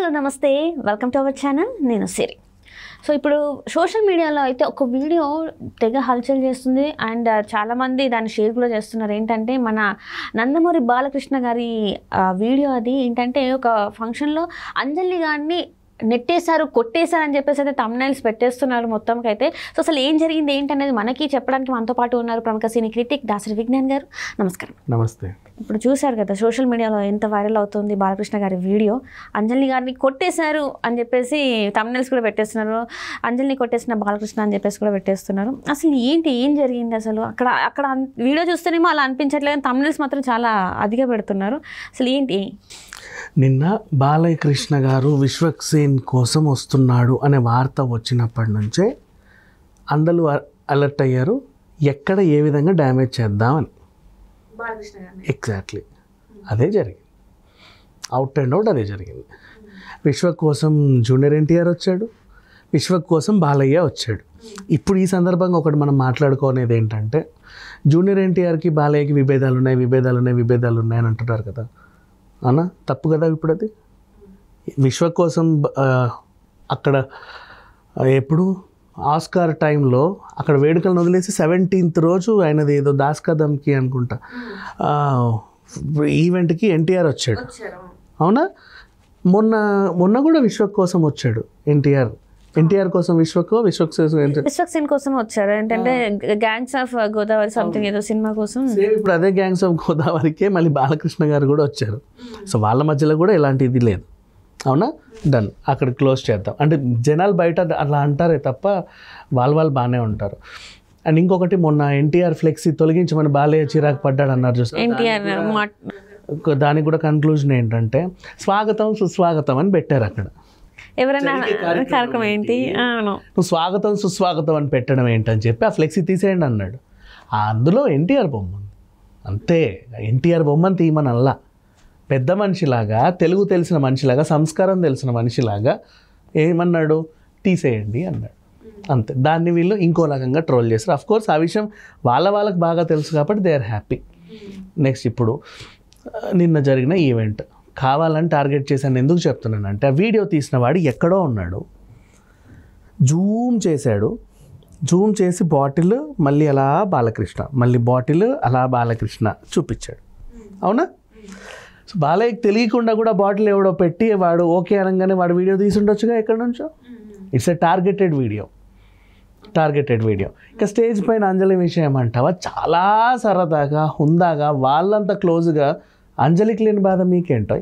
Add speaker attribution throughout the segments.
Speaker 1: Hello నమస్తే welcome to our channel నేను సిరి. So ఇప్పుడు సోషల్ మీడియాలో అయితే ఒక వీడియో తెగ హల్చల్ చేస్తుంది అండ్ చాలామంది దాన్ని షేర్ కూడా చేస్తున్నారు. ఏంటంటే మన నందమూరి బాలకృష్ణ గారి వీడియో అది ఏంటంటే ఒక ఫంక్షన్లో అంజలి గారిని నెట్టేశారు కొట్టేశారు అని చెప్పేసి అయితే థంబ్నైల్స్ పెట్టేస్తున్నారు మొత్తంకి అయితే. సో అసలు ఏం జరిగింది ఏంటనేది మనకి చెప్పడానికి మనతో పాటు ఉన్నారు ప్రముఖ సినీ క్రిటిక్ దాసరి విజ్ఞాన్ గారు. నమస్కారం.
Speaker 2: నమస్తే.
Speaker 1: ఇప్పుడు చూశారు కదా సోషల్ మీడియాలో ఎంత వైరల్ అవుతుంది బాలకృష్ణ గారి వీడియో. అంజలి గారిని కొట్టేశారు అని చెప్పేసి థంబ్నైల్స్ కూడా పెట్టేస్తున్నారు, అంజలిని కొట్టేసిన బాలకృష్ణ అని చెప్పేసి కూడా పెట్టేస్తున్నారు. అసలు ఏం జరిగింది అసలు అక్కడ వీడియో చూస్తేనేమో అలా అనిపించట్లేదు, థంబ్నైల్స్ మాత్రం చాలా అదిగా పెడుతున్నారు. అసలు ఏంటి?
Speaker 2: నిన్న బాలకృష్ణ గారు విశ్వక్సేన్ కోసం వస్తున్నాడు అనే వార్త వచ్చినప్పటి నుంచే అందరూ అలర్ట్ అయ్యారు, ఎక్కడ ఏ విధంగా డ్యామేజ్ చేద్దామని. ఎగ్జాక్ట్లీ అదే జరిగింది, అవుట్ అండ్ అవుట్ అదే జరిగింది. విశ్వక్ కోసం జూనియర్ ఎన్టీఆర్ వచ్చాడు, విశ్వక్ కోసం బాలయ్య వచ్చాడు. ఇప్పుడు ఈ సందర్భంగా ఒకటి మనం మాట్లాడుకోనేది ఏంటంటే, జూనియర్ ఎన్టీఆర్కి బాలయ్యకి విభేదాలు ఉన్నాయి అని అంటున్నారు కదా అన్న, తప్పు కదా. ఇప్పుడు అది విశ్వ కోసం అక్కడ ఎప్పుడు ఆస్కార్ టైంలో అక్కడ వేడుకలను వదిలేసి 17th రోజు ఆయనది ఏదో దాస్కదమ్కి అనుకుంటా ఈవెంట్కి ఎన్టీఆర్ వచ్చాడు, అవునా? మొన్న కూడా విశ్వ కోసం వచ్చాడు ఎన్టీఆర్ కోసం
Speaker 1: విశ్వక్సేన్ కోసం వచ్చారు. ఏంటంటే గ్యాంగ్స్ ఆఫ్ గోదావరి సంథింగ్ ఏదో సినిమా కోసం.
Speaker 2: ఇప్పుడు అదే గ్యాంగ్స్ ఆఫ్ గోదావరికే మళ్ళీ బాలకృష్ణ గారు కూడా వచ్చారు. సో వాళ్ళ మధ్యలో కూడా ఎలాంటి ఇది లేదు, అవునా? డన్, అక్కడ క్లోజ్ చేద్దాం అంటే జనాలు బయట అలా అంటారే తప్ప వాళ్ళు బాగానే ఉంటారు. అండ్ ఇంకొకటి, మొన్న ఎన్టీఆర్ ఫ్లెక్సీ తొలగించమని బాలయ్య చిరాకు పడ్డాడు అన్నారు చూసి, ఎన్టీఆర్ దానికి కూడా కన్క్లూజన్ ఏంటంటే స్వాగతం సుస్వాగతం అని పెట్టారు అక్కడ.
Speaker 1: ఎవరైనా కార్యక్రమం ఏంటి,
Speaker 2: నువ్వు స్వాగతం సుస్వాగతం అని పెట్టడం ఏంటని చెప్పి ఆ ఫ్లెక్సీ తీసేయండి అన్నాడు. అందులో ఎన్టీఆర్ బొమ్మ ఉంది అంతే. ఎన్టీఆర్ బొమ్మను తీయమని అల్లా, పెద్ద మనిషిలాగా, తెలుగు తెలిసిన మనిషిలాగా, సంస్కారం తెలిసిన మనిషిలాగా ఏమన్నాడు, తీసేయండి అన్నాడు అంతే. దాన్ని వీళ్ళు ఇంకో రకంగా ట్రోల్ చేస్తారు. అఫ్కోర్స్ ఆ విషయం వాళ్ళకి బాగా తెలుసు కాబట్టి దే ఆర్ హ్యాపీ. నెక్స్ట్ ఇప్పుడు నిన్న జరిగిన ఈవెంట్ కావాలని టార్గెట్ చేశాను. ఎందుకు చెప్తున్నానంటే, ఆ వీడియో తీసిన వాడు ఎక్కడో ఉన్నాడు, జూమ్ చేసి బాటిల్ మళ్ళీ అలా బాలకృష్ణ, మళ్ళీ బాటిల్ అలా బాలకృష్ణ చూపించాడు, అవునా? సో బాలయ్యకి తెలియకుండా కూడా బాటిల్ ఎవడో పెట్టి వాడు ఓకే అనగానే వాడు వీడియో తీసి ఉండొచ్చుగా ఎక్కడి నుంచో. It's a targeted video. ఇంకా స్టేజ్ పైన అంజలి విషయం అంటావా, చాలా సరదాగా హుందాగా వాళ్ళంతా క్లోజ్గా, అంజలికి లేని బాధ మీకేంటో.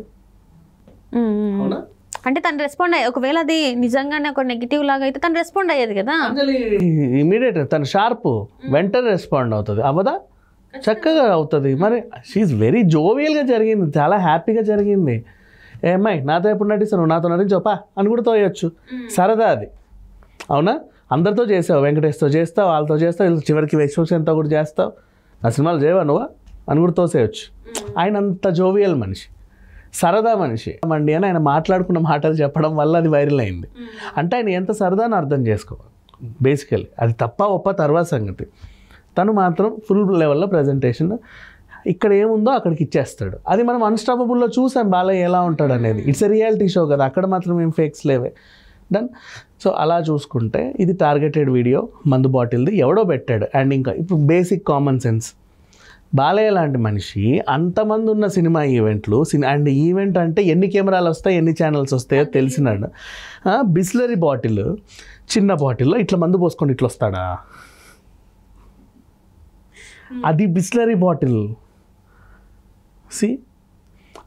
Speaker 2: అవునా?
Speaker 1: అంటే తను రెస్పాండ్ అయ్యి, ఒకవేళ అది నిజంగానే ఒక నెగిటివ్ లాగా అయితే తను రెస్పాండ్ అయ్యేది కదా.
Speaker 2: అంజలి ఇమీడియట్, తను షార్ప్, వెంటనే రెస్పాండ్ అవుతుంది, అవ్వదా? చక్కగా అవుతుంది. మరి షీఈ్ వెరీ జోవియల్గా జరిగింది, చాలా హ్యాపీగా జరిగింది. ఏమ్మాయి నాతో ఎప్పుడు నటిస్తాను, నాతో నటించోపా అని కూడా తోయొచ్చు, సరదా అది, అవునా? అందరితో చేసావు, వెంకటేష్తో చేస్తావు, వాళ్ళతో చేస్తావు, చివరికి విశ్వక్సేన్తో కూడా చేస్తావు, నా సినిమాలు చేయవా నువ్వా అని కూడా తోసేయచ్చు. ఆయన అంత జోవియల్ మనిషి, సరదా మనిషి అండి అని ఆయన మాట్లాడుకున్న మాటలు చెప్పడం వల్ల అది వైరల్ అయింది. అంటే ఆయన ఎంత సరదా అని అర్థం చేసుకోవాలి బేసికలీ. అది తప్ప ఒప్ప తర్వాత సంగతి. తను మాత్రం ఫుల్ లెవెల్లో ప్రజెంటేషన్ ఇక్కడ ఏముందో అక్కడికి ఇచ్చేస్తాడు. అది మనం అన్స్టాపబుల్లో చూసాం బాలయ్య ఎలా ఉంటాడు అనేది. ఇట్స్ ఎ రియాలిటీ షో కదా, అక్కడ మాత్రం ఏం ఫేక్స్ లేవే. డన్. సో అలా చూసుకుంటే ఇది టార్గెటెడ్ వీడియో, మందు బాటిల్ది ఎవడో పెట్టాడు. అండ్ ఇంకా ఇప్పుడు బేసిక్ కామన్ సెన్స్, బాలయ్య లాంటి మనిషి అంతమంది ఉన్న సినిమా ఈవెంట్లు, అండ్ ఈవెంట్ అంటే ఎన్ని కెమెరాలు వస్తాయి, ఎన్ని ఛానల్స్ వస్తాయో తెలిసినాడు. బిస్లరీ బాటిల్, చిన్న బాటిల్లో ఇట్లా మందు పోసుకొని ఇట్లా వస్తాడా? అది బిస్లరీ బాటిల్.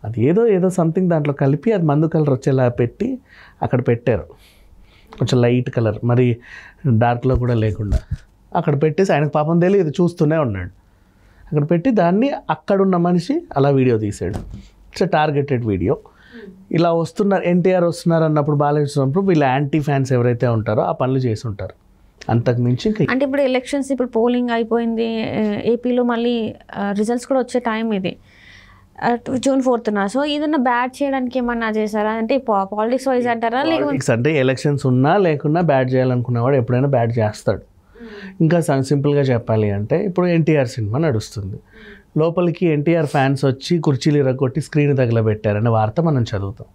Speaker 2: అది ఏదో సంథింగ్ దాంట్లో కలిపి అది మందు కలర్ వచ్చేలా పెట్టి అక్కడ పెట్టారు, కొంచెం లైట్ కలర్, మరి డార్క్లో కూడా లేకుండా అక్కడ పెట్టేసి ఆయనకు పాపం తెలియదు, చూస్తూనే ఉన్నాడు. అక్కడ పెట్టి దాన్ని అక్కడున్న మనిషి అలా వీడియో తీసాడు. It's targeted video. ఇలా వస్తున్నారు, ఎన్టీఆర్ వస్తున్నారు అన్నప్పుడు, బాలయ్య వస్తున్నప్పుడు వీళ్ళ యాంటీ ఫ్యాన్స్ ఎవరైతే ఉంటారో ఆ పనులు చేసి ఉంటారు. అంతకు మించి
Speaker 1: అంటే ఇప్పుడు ఎలక్షన్స్, ఇప్పుడు పోలింగ్ అయిపోయింది ఏపీలో, మళ్ళీ రిజల్ట్స్ కూడా వచ్చే టైం ఇది June 4th. సో ఏదన్నా బ్యాడ్ చేయడానికి ఏమన్నా చేశారా? అంటే పాలిటిక్స్ వైజ్ అంటారా?
Speaker 2: లేకపోతే అంటే ఎలక్షన్స్ ఉన్నా లేకున్నా బ్యాడ్ చేయాలనుకున్నవాడు ఎప్పుడైనా బ్యాడ్ చేస్తాడు. ఇంకా సింపుల్గా చెప్పాలి అంటే, ఇప్పుడు ఎన్టీఆర్ సినిమా నడుస్తుంది, లోపలికి ఎన్టీఆర్ ఫ్యాన్స్ వచ్చి కుర్చీలు ఇరగొట్టి స్క్రీన్ తగలబెట్టారనే వార్త మనం చదువుతాం.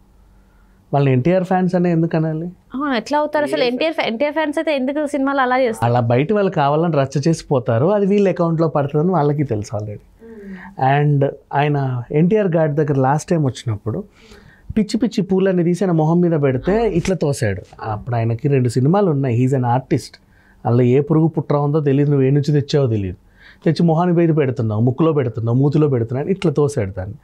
Speaker 2: వాళ్ళని ఎన్టీఆర్ ఫ్యాన్స్ అనే ఎందుకు అనాలి?
Speaker 1: అవును, ఎట్లా అవుతారు అసలు? ఎన్టీఆర్ ఫ్యాన్స్ అయితే ఎందుకు సినిమాలు అలా చేస్తారు?
Speaker 2: అలా బయట వాళ్ళు కావాలని రచ్చ చేసిపోతారు, అది వీళ్ళ అకౌంట్లో పడుతుందని వాళ్ళకి తెలుసు ఆల్రెడీ. అండ్ ఆయన ఎన్టీఆర్ గార్డ్ దగ్గర లాస్ట్ టైం వచ్చినప్పుడు పిచ్చి పిచ్చి పూలన్నీ తీసి ఆయన మొహం మీద పెడితే ఇట్లా తోసాడు. అప్పుడు ఆయనకి 2 సినిమాలు ఉన్నాయి, హీజ్ అన్ ఆర్టిస్ట్. అందులో ఏ పురుగు పుట్ర ఉందో తెలియదు, నువ్వు ఏ నుంచి తెచ్చావో తెలియదు, తెచ్చి మొహాన్ని బయట పెడుతున్నావు, ముక్కులో పెడుతున్నావు, మూతిలో పెడుతున్నావు, ఇట్లా తోసాడు. దాన్ని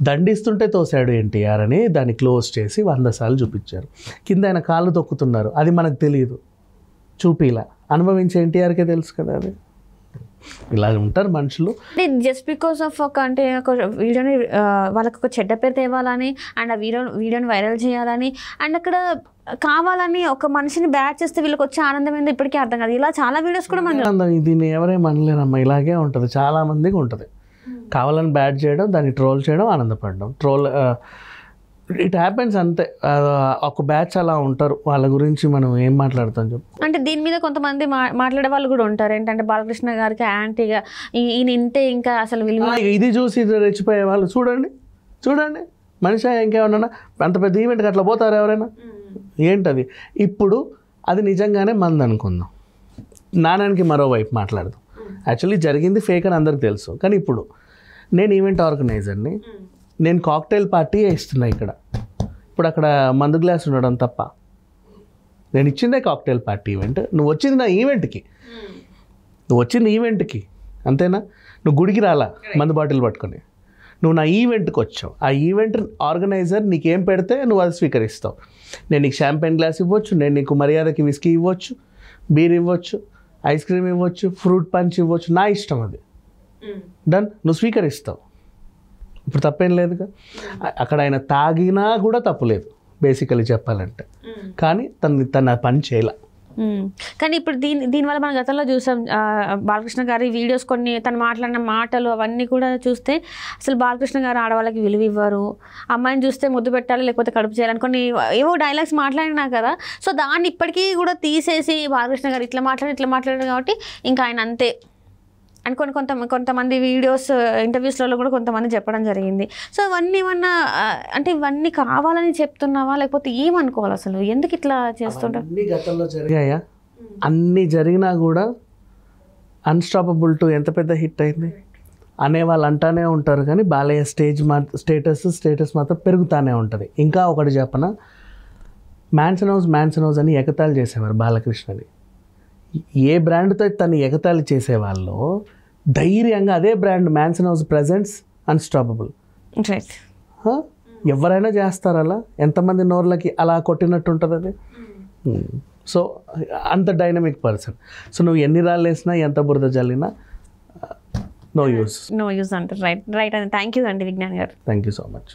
Speaker 2: దండిస్తుంటే తోసాడు ఎన్టీఆర్ అని దాన్ని క్లోజ్ చేసి 100 సార్లు చూపించారు. కింద ఆయన కాళ్ళు తొక్కుతున్నారు, అది మనకు తెలియదు, చూపిలా. అనుభవించే ఎన్టీఆర్కే తెలుసు కదా అది. ఇలా ఉంటారు మనుషులు.
Speaker 1: జస్ట్ బికాస్ ఆఫ్ ఒక వీడియోని వాళ్ళకి ఒక చెడ్డ పేరు తేవాలని అండ్ ఆ వీడియోని వైరల్ చేయాలని అండ్ అక్కడ కావాలని ఒక మనిషిని బ్యాడ్ చేస్తే వీళ్ళకి వచ్చే ఆనందం ఏందో ఇప్పటికీ అర్థం కాదు. ఇలా చాలా వీడియోస్ కూడా మనం
Speaker 2: దీన్ని ఎవరేం అనలేరమ్మా, ఇలాగే ఉంటుంది, చాలా మందికి ఉంటుంది. కావాలని బ్యాడ్ చేయడం, దాన్ని ట్రోల్ చేయడం, ఆనందపడడం. ఇట్ హ్యాపెన్స్ అంతే. ఒక బ్యాచ్ అలా ఉంటారు, వాళ్ళ గురించి మనం ఏం మాట్లాడతాం చెప్పు.
Speaker 1: అంటే దీని మీద కొంతమంది మాట్లాడే వాళ్ళు కూడా ఉంటారు, ఏంటంటే బాలకృష్ణ గారికి యాంటీగా ఈయన ఇంతే ఇంకా అసలు
Speaker 2: ఇది చూసి రెచ్చిపోయే వాళ్ళు చూడండి మనిషి ఇంకేమన్నా అంత పెద్ద ఈవెంట్కి అట్లా పోతారు ఎవరైనా? ఏంటది? ఇప్పుడు అది నిజంగానే మంది అనుకుందాం, నాణానికి మరోవైపు మాట్లాడదాం. యాక్చువల్లీ జరిగింది ఫేక్ అని అందరికి తెలుసు, కానీ ఇప్పుడు నేను ఈవెంట్ ఆర్గనైజర్ని, నేను కాక్టైల్ పార్టీ ఇస్తున్నా ఇక్కడ. ఇప్పుడు అక్కడ మందు గ్లాస్ ఉండడం తప్ప, నేను ఇచ్చిందే కాక్టైల్ పార్టీ ఈవెంట్. నువ్వు వచ్చింది నా ఈవెంట్కి, అంతేనా? నువ్వు గుడికి రాలా మందు బాటిల్ పట్టుకొని, నువ్వు నా ఈవెంట్కి వచ్చావు. ఆ ఈవెంట్ ఆర్గనైజర్ నీకేం పెడితే నువ్వు అది స్వీకరిస్తావు. నేను నీకు షాంపెయిన్ గ్లాస్ ఇవ్వచ్చు, నేను నీకు మర్యాదకి విస్కీ ఇవ్వచ్చు, బీర్ ఇవ్వచ్చు, ఐస్ క్రీమ్ ఇవ్వచ్చు, ఫ్రూట్ పంచ్ ఇవ్వచ్చు, నా ఇష్టం అది. డన్, నువ్వు స్వీకరిస్తావు. ఇప్పుడు తప్పేం లేదుగా. అక్కడ ఆయన తాగినా కూడా తప్పు లేదు బేసికలీ చెప్పాలంటే, కానీ తన పని చేయలే.
Speaker 1: కానీ ఇప్పుడు దీనివల్ల మనం గతంలో చూసాం, బాలకృష్ణ గారి వీడియోస్ కొన్ని తను మాట్లాడిన మాటలు అవన్నీ కూడా చూస్తే అసలు బాలకృష్ణ గారు ఆడవాళ్ళకి విలువ ఇవ్వరు, అమ్మాయిని చూస్తే ముద్దు పెట్టాలి లేకపోతే కడుపు చేయాలని కొన్ని ఏవో డైలాగ్స్ మాట్లాడినా కదా. సో దాన్ని ఇప్పటికీ కూడా తీసేసి బాలకృష్ణ గారు ఇట్లా మాట్లాడారు కాబట్టి ఇంకా ఆయన అంతే అని కొంతమంది వీడియోస్ ఇంటర్వ్యూస్లలో కూడా కొంతమంది చెప్పడం జరిగింది. సో ఇవన్నీ ఏమన్నా అంటే ఇవన్నీ కావాలని చెప్తున్నావా లేకపోతే ఏమనుకోవాలి అసలు? ఎందుకు ఇట్లా చేస్తుంటారు?
Speaker 2: అన్ని గతంలో జరిగాయా? అన్నీ జరిగినా కూడా అన్స్టాపబుల్ 2 ఎంత పెద్ద హిట్ అయింది అనేవాళ్ళు అంటానే ఉంటారు, కానీ బాలయ్య స్టేటస్ మాత్రం పెరుగుతానే ఉంటుంది. ఇంకా ఒకటి చెప్పనా, మ్యాన్సన్ హౌస్ అని ఎగతాళి చేసేవారు బాలకృష్ణని. ఏ బ్రాండ్తో తను ఎగతాళి చేసేవాళ్ళు ధైర్యంగా అదే brand mansion house presents unstoppable. ఎవరైనా చేస్తారు అలా, ఎంతమంది నోర్లకి అలా కొట్టినట్టు ఉంటుంది అది. సో అంత డైనమిక్ పర్సన్. సో నువ్వు ఎన్ని రాళ్ళు వేసినా ఎంత బురద జల్లినా నో యూస్
Speaker 1: అంటారు. రైట్ అండి. థ్యాంక్ యూ అండి విజ్ఞాన్ గారు.
Speaker 2: Thank you so much.